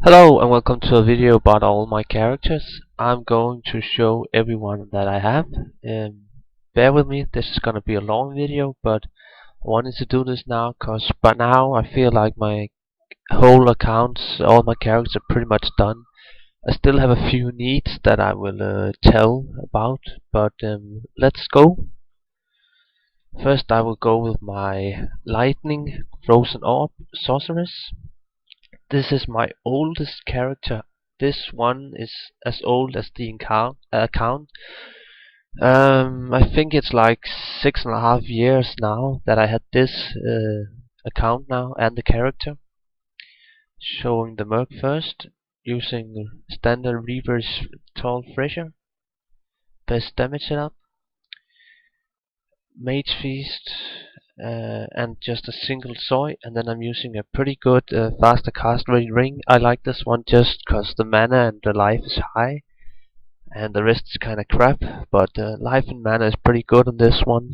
Hello and welcome to a video about all my characters. I'm going to show everyone that I have. Bear with me, this is gonna be a long video, but I wanted to do this now because by now I feel like my whole accounts, all my characters are pretty much done. I still have a few needs that I will tell about, but let's go. First I will go with my Lightning Frozen Orb Sorceress. This is my oldest character. This one is as old as the account. I think it's like 6.5 years now that I had this account now and the character. Showing the merc first, using standard reverse tall fresher, best damage setup, mage feast, and just a single soy, and then I'm using a pretty good faster cast rate ring. I like this one just cause the mana and the life is high and the rest is kinda crap, but life and mana is pretty good on this one,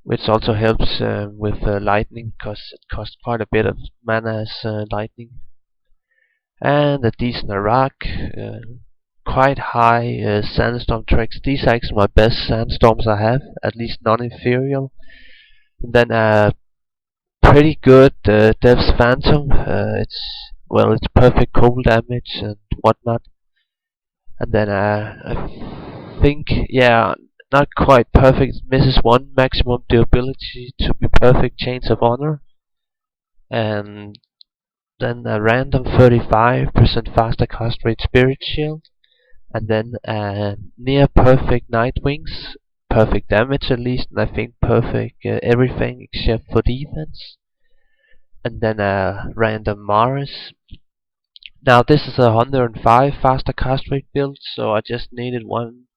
which also helps with lightning cause it costs quite a bit of mana as lightning. And a decent Arak, quite high sandstorm tracks. These are actually my best sandstorms I have, at least non-inferior. And then a pretty good Dev's Phantom. It's perfect cold damage and whatnot. And then I think, yeah, not quite perfect. Misses one maximum durability to be perfect Chains of Honor. And then a random 35% faster cast rate Spirit Shield. And then near perfect Night Wings. Perfect damage at least, and I think perfect everything except for defense. And then a random Mars. Now this is a 105 faster cast rate build, so I just needed one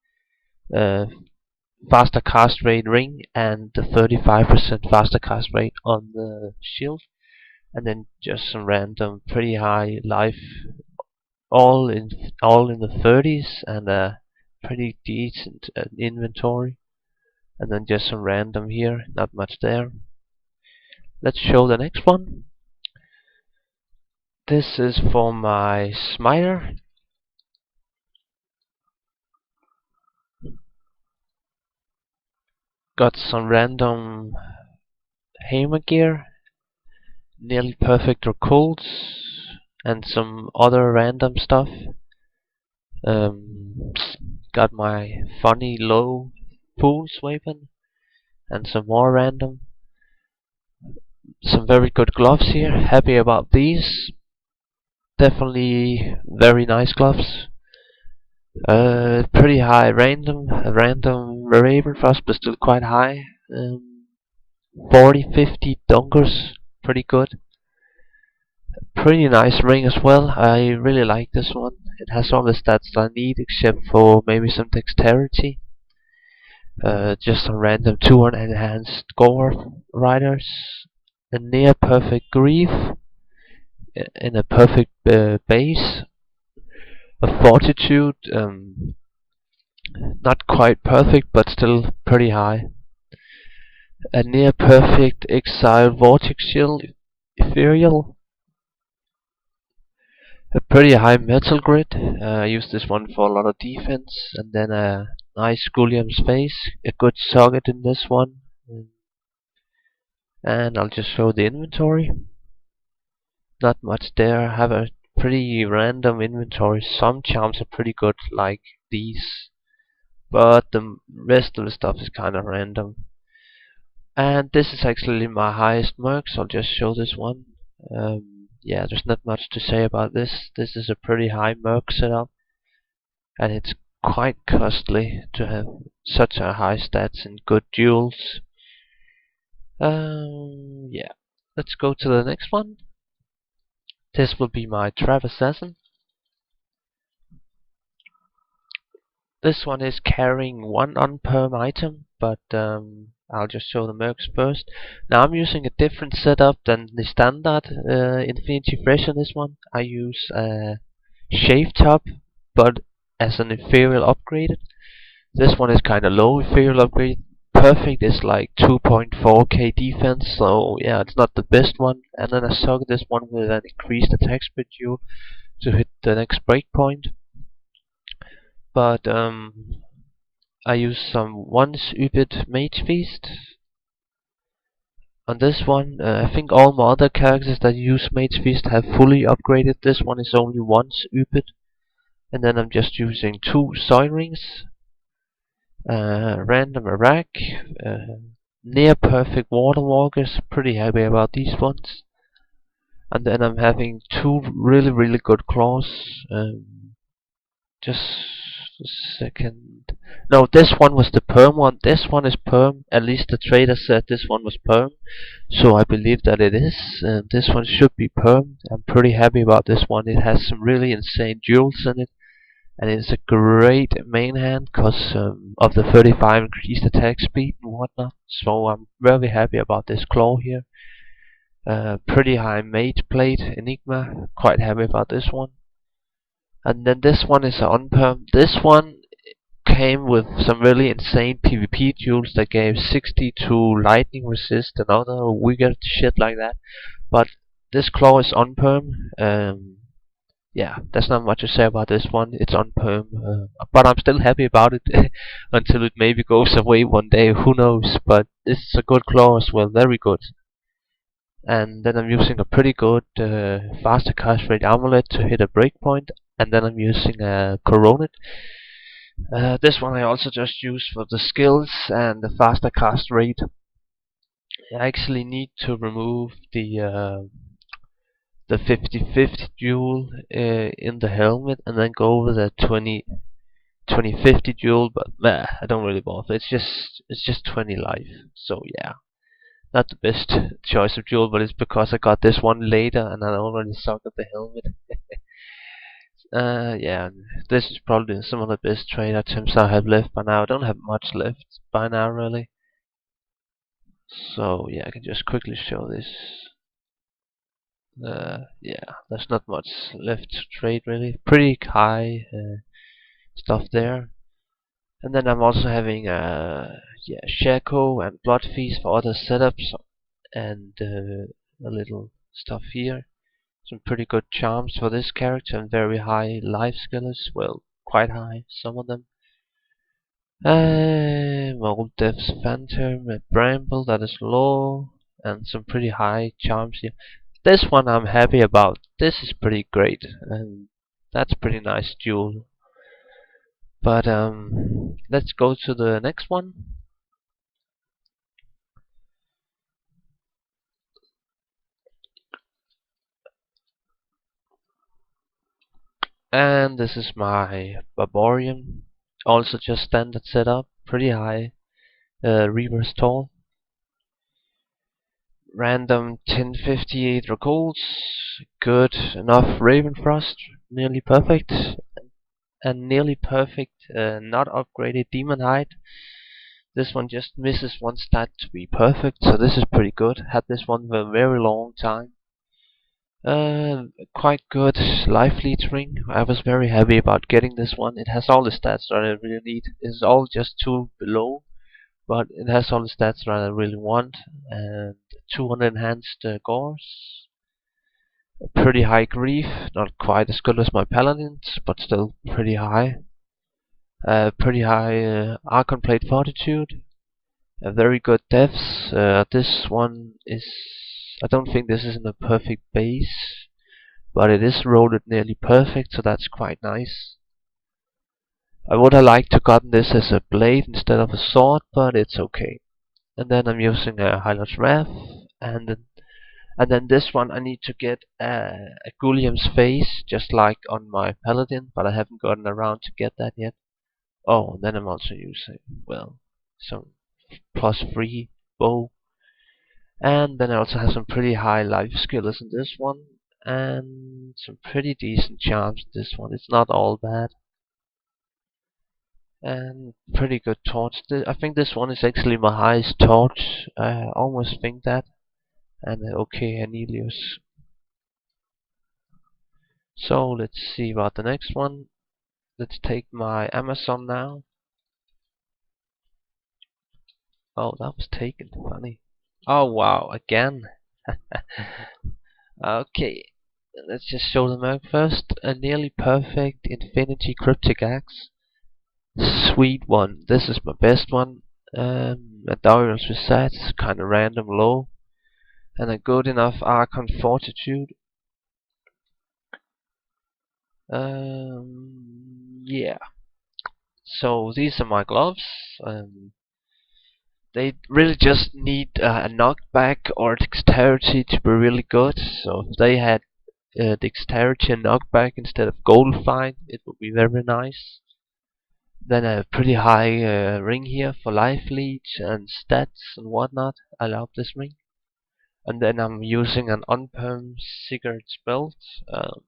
faster cast rate ring and the 35% faster cast rate on the shield, and then just some random pretty high life, all in the 30s, and a pretty decent inventory, and then just some random here, not much there. Let's show the next one. This is for my smiter. Got some random hammer gear, nearly perfect occults, and some other random stuff. Got my funny low fool's weapon, and some more random. Some very good gloves here. Happy about these. Definitely very nice gloves. Pretty high random Raven Frost, but still quite high. 40-50 dongers, pretty good. Pretty nice ring as well. I really like this one. It has all the stats I need except for maybe some dexterity. Just some random 2 enhanced gore riders. A near perfect grief in a perfect base. A fortitude, not quite perfect but still pretty high. A near perfect exile vortex shield ethereal. A pretty high metal grid. I use this one for a lot of defense, and then a nice Gulliam space, a good socket in this one, and I'll just show the inventory. Not much there. I have a pretty random inventory. Some charms are pretty good, like these, but the rest of the stuff is kind of random. And this is actually my highest merc, so I'll just show this one. Yeah, there's not much to say about this. This is a pretty high merc setup, and it's quite costly to have such a high stats in good duels. Yeah, let's go to the next one. This will be my Trap Assassin. This one is carrying one unperm item, but I'll just show the mercs first. Now I'm using a different setup than the standard Infinity Fresh on this one. I use a Shave Top, but as an inferior upgraded. This one is kinda low inferior upgrade, perfect is like 2.4k defense, so yeah, it's not the best one. And then I suck this one with an increased attack speed due to hit the next breakpoint. But I use some once Ubid Mage Feast. On this one, I think all my other characters that use Mage Feast have fully upgraded. This one is only once Ubid. And then I'm just using 2 Soil Rings, random Arak, near perfect Water Walkers, pretty happy about these ones. And then I'm having 2 really good claws. Just a second. No, this one was the perm one. This one is perm. At least the trader said this one was perm, so I believe that it is. This one should be perm. I'm pretty happy about this one. It has some really insane duels in it, and it's a great main hand because of the 35 increased attack speed and whatnot. So I'm very happy about this claw here. Pretty high mage plate enigma. Quite happy about this one. And then this one is on perm. This one came with some really insane PvP duels that gave 62 lightning resist and other weird shit like that. But this claw is on perm. Yeah, there's not much to say about this one. It's on perm, but I'm still happy about it until it maybe goes away one day. Who knows? But this is a good claw as well, very good. And then I'm using a pretty good faster cast rate amulet to hit a breakpoint, and then I'm using a coronet. This one I also just use for the skills and the faster cast rate. I actually need to remove the 50-50 duel in the helmet and then go with a 20-50 duel, but I don't really bother. It's just 20 life, so yeah, not the best choice of duel, but it's because I got this one later and I already suck at the helmet. Yeah, this is probably some of the best trade items I have left by now. I don't have much left by now, really. So yeah, I can just quickly show this. Yeah, there's not much left to trade, really. Pretty high stuff there. And then I'm also having yeah, Shaco and Blood Feast for other setups, and a little stuff here. Some pretty good charms for this character and very high life skillers. Well, quite high, some of them. Old Dev's Phantom, a Bramble that is low, and some pretty high charms here. This one I'm happy about. This is pretty great, and that's pretty nice duel. But let's go to the next one. And this is my Barbarian. Also just standard setup, pretty high reverse tall. Random 1058 Dragouls, good enough Ravenfrost, nearly perfect. And nearly perfect, not upgraded Demon Hide. This one just misses one stat to be perfect, so this is pretty good. Had this one for a very long time. Quite good life lead ring. I was very happy about getting this one. It has all the stats that I really need. It's all just 2 below, but it has all the stats that I really want. And 200 enhanced gores. Pretty high grief, not quite as good as my paladins, but still pretty high. Pretty high Archon Plate Fortitude. A very good devs. This one is, I don't think this is in a perfect base, but it is rolled nearly perfect, so that's quite nice. I would have liked to gotten this as a blade instead of a sword, but it's okay. And then I'm using a Hylar's Wrath, and then this one I need to get a Gulliam's Face, just like on my Paladin, but I haven't gotten around to get that yet. Oh, and then I'm also using, well, some +3 bow. And then I also have some pretty high life skillers in this one, and some pretty decent charms in this one. It's not all bad. And pretty good torch. I think this one is actually my highest torch. I almost think that. And okay, Anelius. So let's see about the next one. Let's take my Amazon now. Oh, that was taken. Funny. Oh wow, again. Okay, let's just show the mark first. A nearly perfect infinity cryptic axe. Sweet one. This is my best one. A Darius Reset, kinda random low. And a good enough Archon Fortitude. Yeah. So these are my gloves. They really just need a knockback or dexterity to be really good. So if they had dexterity and knockback instead of gold fine, it would be very nice. Then a pretty high ring here for life leech and stats and whatnot. I love this ring. And then I'm using an unperm cigarette belt.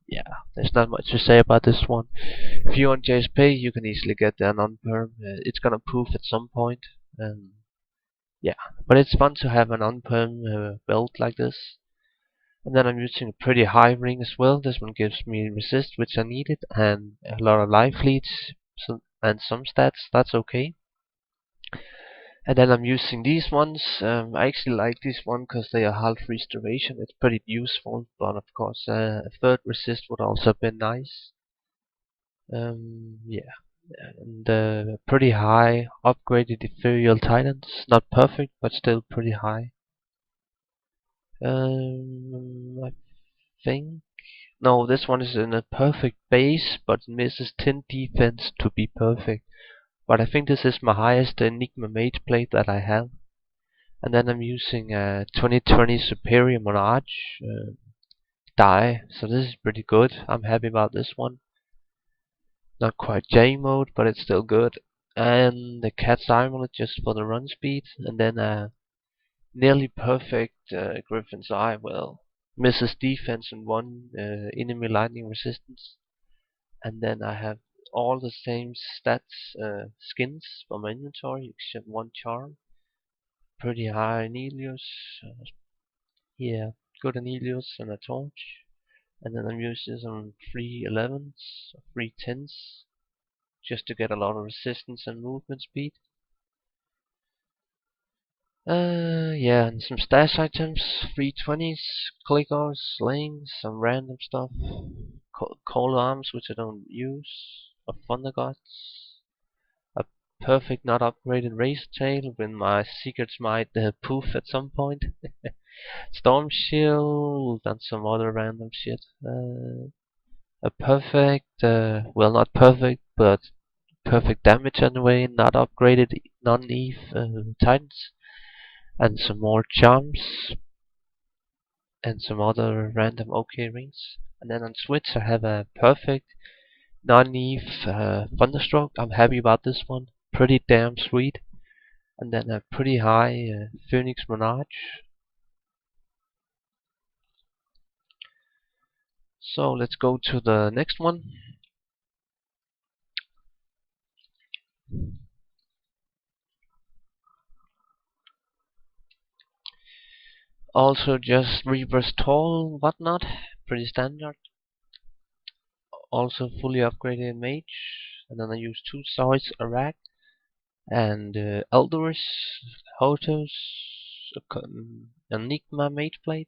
Yeah, there's not much to say about this one. If you want JSP, you can easily get an unperm. It's gonna poof at some point. Yeah, but it's fun to have an unperm belt like this. And then I'm using a pretty high ring as well. This one gives me resist, which I needed, and a lot of life leads, and some stats. That's okay. And then I'm using these ones. I actually like this one because they are half restoration. It's pretty useful, but of course, a third resist would also have been nice. Yeah, and pretty high upgraded ethereal titans. Not perfect, but still pretty high. I think no, this one is in a perfect base, but misses 10 defense to be perfect. But I think this is my highest Enigma Mage plate that I have. And then I'm using a 2020 Superior Monarch die, so this is pretty good. I'm happy about this one. Not quite J mode, but it's still good. And the Cat's Amulet just for the run speed, and then a nearly perfect Griffin's Eye. Well, misses defense and one enemy lightning resistance. And then I have all the same stats skins for my inventory except one charm. Pretty high Anelios. Yeah, good Anelios and a torch. And then I'm using some free 11s, free 10s, just to get a lot of resistance and movement speed. Yeah, and some stash items, free 20s, clickers, slings, some random stuff, coal arms which I don't use, a thunder gods, a perfect not upgraded razor tail when my secrets might poof at some point. Storm shield and some other random shit. A perfect, well, not perfect, but perfect damage anyway, not upgraded non-Eve Titans, and some more charms, and some other random OK rings. And then on Switch, I have a perfect non-Eve Thunderstroke. I'm happy about this one, pretty damn sweet. And then a pretty high Phoenix Monarch. So let's go to the next one. Also just Reaper's Toll, whatnot, pretty standard. Also fully upgraded Mage, and then I use two swords, a rack, and Eldorus, Hotos, Enigma Mage Blade,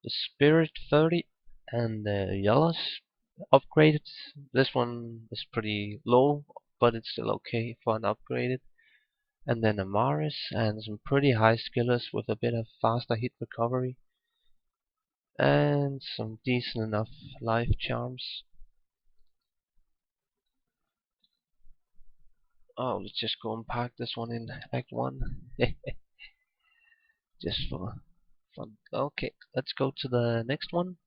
the Spirit 30, and Yellows upgraded. This one is pretty low, but it's still okay for an upgraded. And then a Maris and some pretty high skillers with a bit of faster hit recovery. And some decent enough life charms. Oh, let's just go and park this one in Act 1. Just for fun. Okay, let's go to the next one.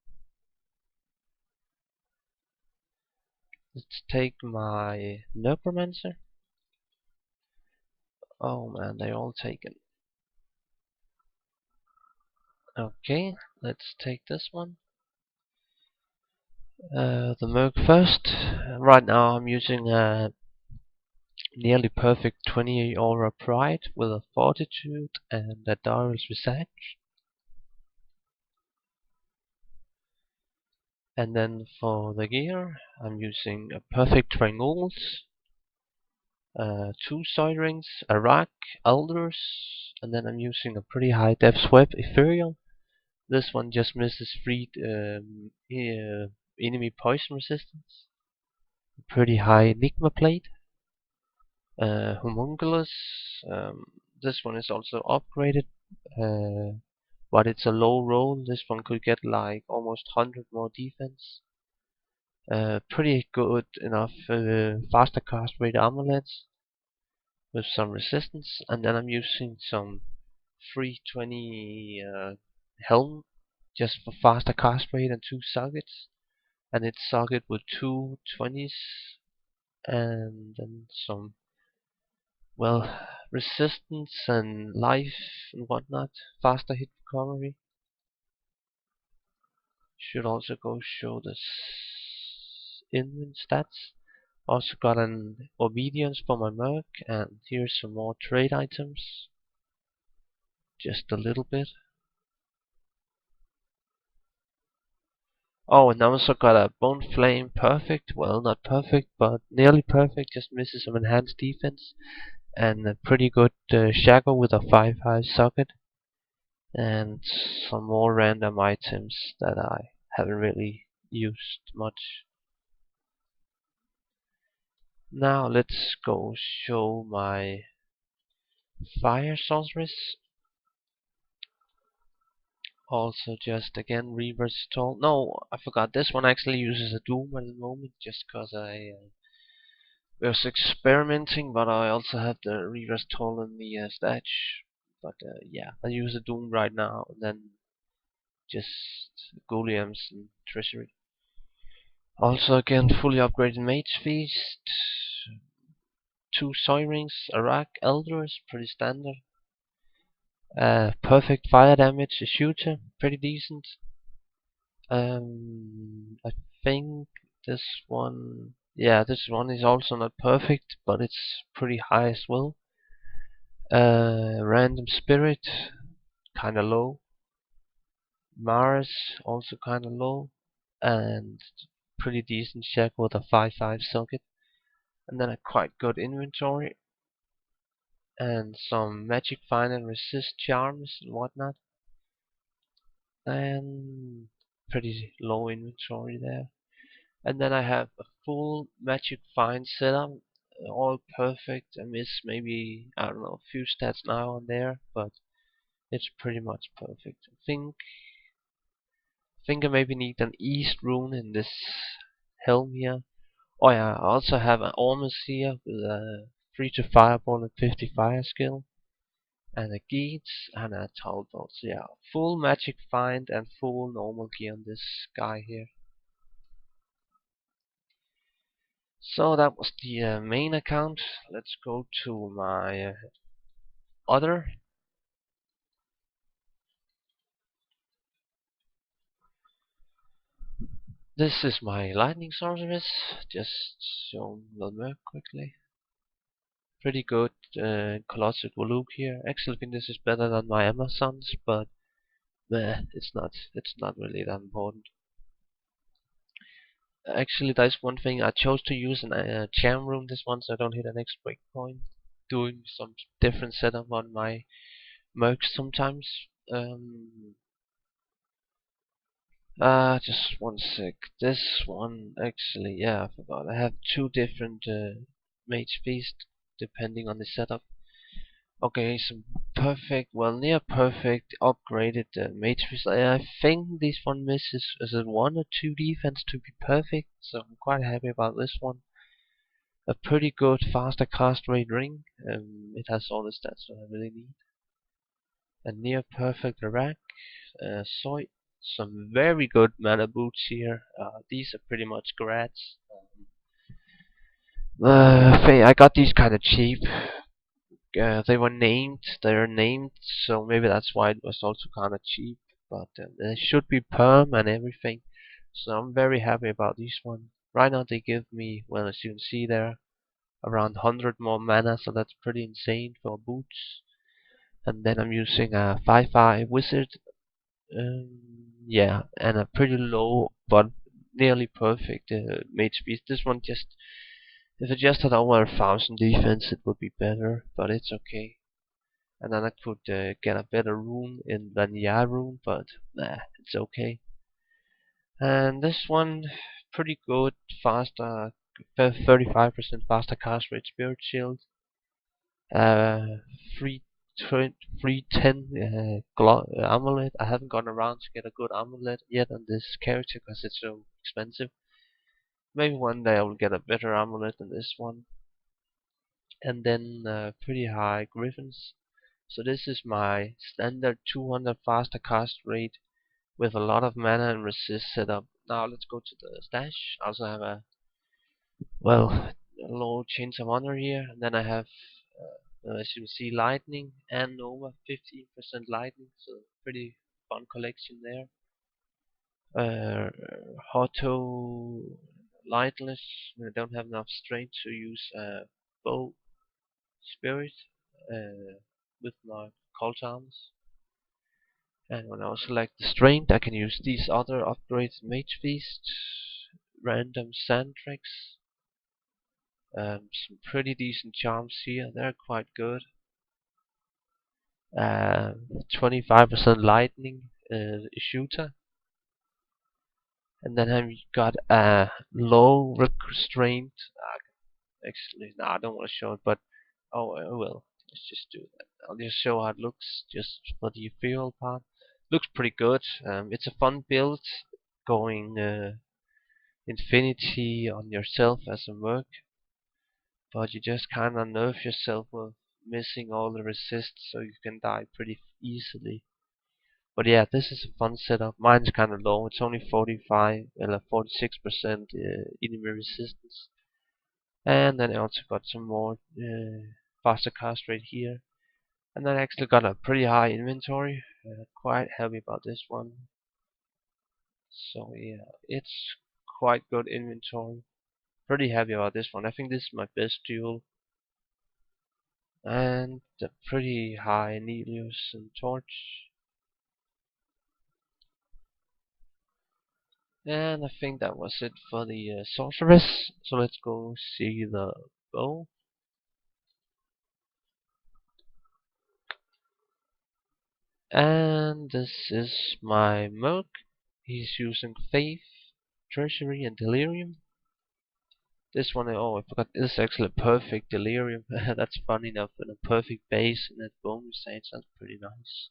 Let's take my Necromancer. Oh man, they're all taken. Okay, let's take this one. The Merc first. Right now I'm using a nearly perfect 20 aura pride with a fortitude and a Darius Visage. And then for the gear, I'm using a perfect triangles, 2 soy rings, a rack, elders, and then I'm using a pretty high depth web, ethereal. This one just misses free enemy poison resistance. Pretty high enigma plate. Homunculus. This one is also upgraded, but it's a low roll. This one could get like almost 100 more defense. Pretty good enough faster cast rate amulets with some resistance, and then I'm using some free 20 helm just for faster cast rate and 2 sockets, and it's socket with 2 20s and then some, well, resistance and life and whatnot, faster hit recovery. Should also go show the invent stats. Also got an obedience for my merc, and here's some more trade items. Just a little bit. Oh, and I also got a bone flame perfect. Well, not perfect, but nearly perfect. Just misses some enhanced defense, and a pretty good shackle with a 5-high socket, and some more random items that I haven't really used much. Now let's go show my fire sorceress. Also, just again reverse toll. No, I forgot. This one actually uses a doom at the moment, just because I was experimenting, but I also have the reverse toll in the stats. But yeah, I use a doom right now, and then just Gulliams and treasury. Also, again, fully upgraded mage feast, 2 soy rings, a rack, elders, pretty standard. Perfect fire damage, a shooter, pretty decent. I think this one, yeah, this one is also not perfect, but it's pretty high as well. Random spirit, kinda low. Mars, also kinda low, and pretty decent check with a 5-5 socket. And then a quite good inventory, and some magic find and resist charms and whatnot, and pretty low inventory there. And then I have a full magic find setup, all perfect. I miss maybe, I don't know, a few stats now and there, but it's pretty much perfect. I think I maybe need an east rune in this helm here. Oh yeah, I also have an Ormus here with a 3 to fireball and 50 fire skill, and a Geats and a Talbot. So yeah, full magic find and full normal gear on this guy here. So that was the main account. Let's go to my other. This is my lightning sorceress. Just show the merc quickly. Pretty good colossal look here. Actually, I think this is better than my Amazons, but it's not. It's not really that important. Actually, that's one thing. I chose to use an charm room this one, so I don't hit an next breakpoint. Doing some different setup on my mercs sometimes. Just one sec. This one, actually, yeah, I forgot. I have 2 different mage feast depending on the setup. Okay, so perfect, well, near perfect, upgraded mage feast. I think this one misses as a 1 or 2 defense to be perfect, so I'm quite happy about this one. A pretty good faster cast rate ring. It has all the stats that I really need. A near perfect rack. Soy. Some very good mana boots here. These are pretty much grads. I got these kind of cheap. They're named, so maybe that's why it was also kind of cheap. But they should be perm and everything. So I'm very happy about this one. Right now they give me, well, as you can see there, around 100 more mana, so that's pretty insane for boots. And then I'm using a 5-5 wizard. Yeah, and a pretty low but nearly perfect mage beast. This one just If it just had over 1,000 defense, it would be better, but it's okay. And then I could get a better rune in Vanilla rune, but nah, it's okay. And this one, pretty good, faster, 35% faster cast rate, Spirit Shield, free 10 amulet. I haven't gone around to get a good amulet yet on this character because it's so expensive. Maybe one day I will get a better amulet than this one. And then pretty high griffins. So this is my standard 200 faster cast rate with a lot of mana and resist setup. Now let's go to the stash. I also have a low change of honor here, and then I have as you can see lightning and Nova, 50% lightning, so pretty fun collection there. Auto lightless, I don't have enough strength to use bow spirit with my cult arms. And when I select the strength, I can use these other upgrades: Mage Feast, random sand tricks, some pretty decent charms here. They're quite good. 25% lightning shooter, and then I've got a low restraint. Actually, no, I don't want to show it, but oh well. Let's just do that. I'll just show how it looks, just for the ethereal part. Looks pretty good. It's a fun build, going infinity on yourself as a merc, but you just kind of nerf yourself with missing all the resists, so you can die pretty easily. But yeah, this is a fun setup. Mine's kind of low. It's only 46% enemy resistance. And then I also got some more faster cast rate here. And then I actually got a pretty high inventory. Quite happy about this one. So yeah, it's quite good inventory. Pretty happy about this one. I think this is my best duel. And a pretty high Nelius and Torch. And I think that was it for the Sorceress. So let's go see the bow. And this is my Merc. He's using Faith, Treasury, and Delirium. This one, oh, I forgot, this is actually a perfect Delirium. That's funny enough, and a perfect base and that bonus stage. That's pretty nice.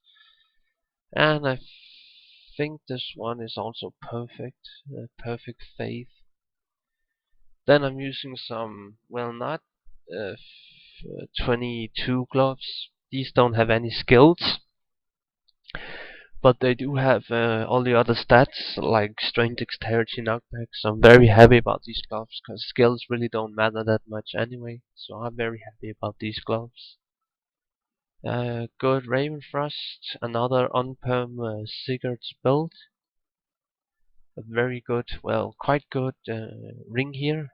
And I think this one is also perfect. Perfect Faith. Then I'm using some, well, not 22 gloves. These don't have any skills, but they do have all the other stats like strength, dexterity, knockback. So I'm very happy about these gloves because skills really don't matter that much anyway. So I'm very happy about these gloves. Good Ravenfrost, another unperm Sigurd's build. A very good, well, quite good ring here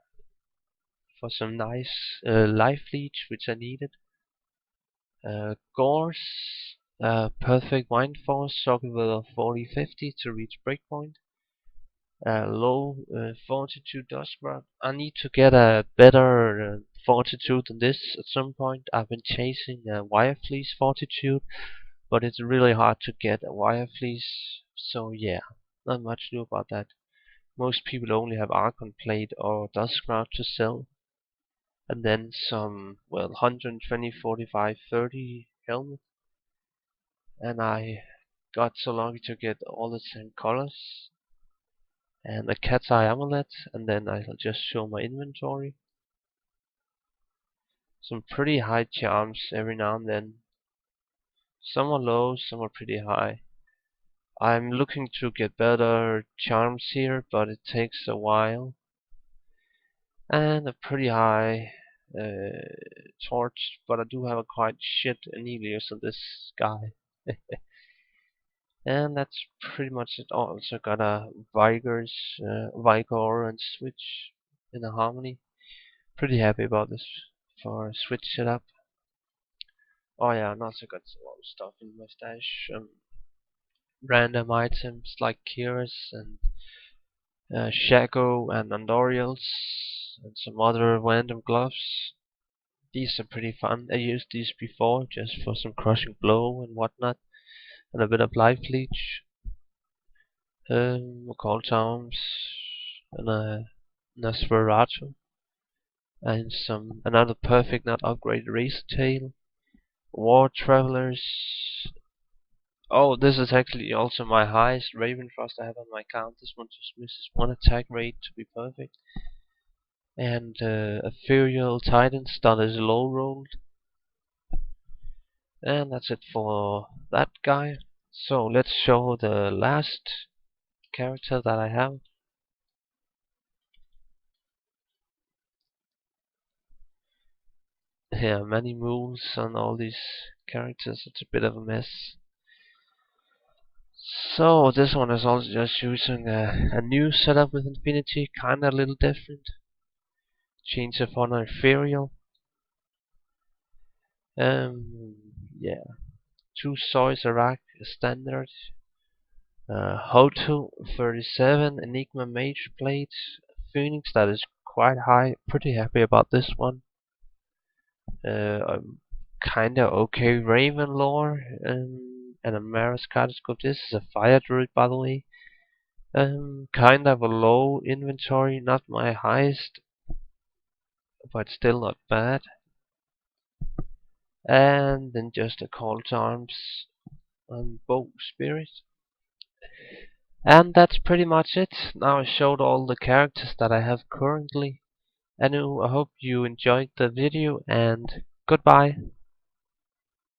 for some nice life leech, which I needed. Gorse, perfect Mind Force, socket with a 40-50 to reach breakpoint. Low Fortitude Dustgrab. I need to get a better Fortitude than this at some point. I've been chasing Wire Fleece Fortitude, but it's really hard to get a Wire Fleece, so yeah, not much new about that. Most people only have Archon Plate or Dustgrab to sell. And then some, well, 120, 45, 30 helmet. And I got so lucky to get all the same colors. And a cat's eye amulet. And then I'll just show my inventory. Some pretty high charms every now and then. Some are low, some are pretty high. I'm looking to get better charms here, but it takes a while. And a pretty high torch, but I do have a quite shit Anelius on this guy. And that's pretty much it. Also got a Vigor and Switch in a Harmony. Pretty happy about this for Switch setup. Oh yeah, and also got some other stuff in my stash. Random items like Kira's and Shaco and Andoriel's. and some other random gloves. These are pretty fun. I used these before just for some crushing blow and whatnot, and a bit of life leech. Call charms and a Nosferatu, and some another perfect not upgraded razor tail. War travelers. Oh, this is actually also my highest Raven Frost I have on my account. This one just misses one attack rate to be perfect. And Ethereal Titans that is low rolled. And that's it for that guy. So let's show the last character that I have. Yeah, many moves on all these characters. It's a bit of a mess. So this one is also just using a new setup with Infinity, kinda a little different. Change of Honor Ethereal. Yeah, 2 Soys Arak standard. Hotu 37 Enigma Mage Plate. Phoenix that is quite high. Pretty happy about this one. Kinda okay Raven lore, and a Maris Cardiscope. This is a Fire Druid, by the way. Kind of a low inventory, not my highest, but still not bad. And then just a Call to Arms and Bow Spirit. And that's pretty much it. Now I showed all the characters that I have currently. Anyway, I hope you enjoyed the video, and goodbye.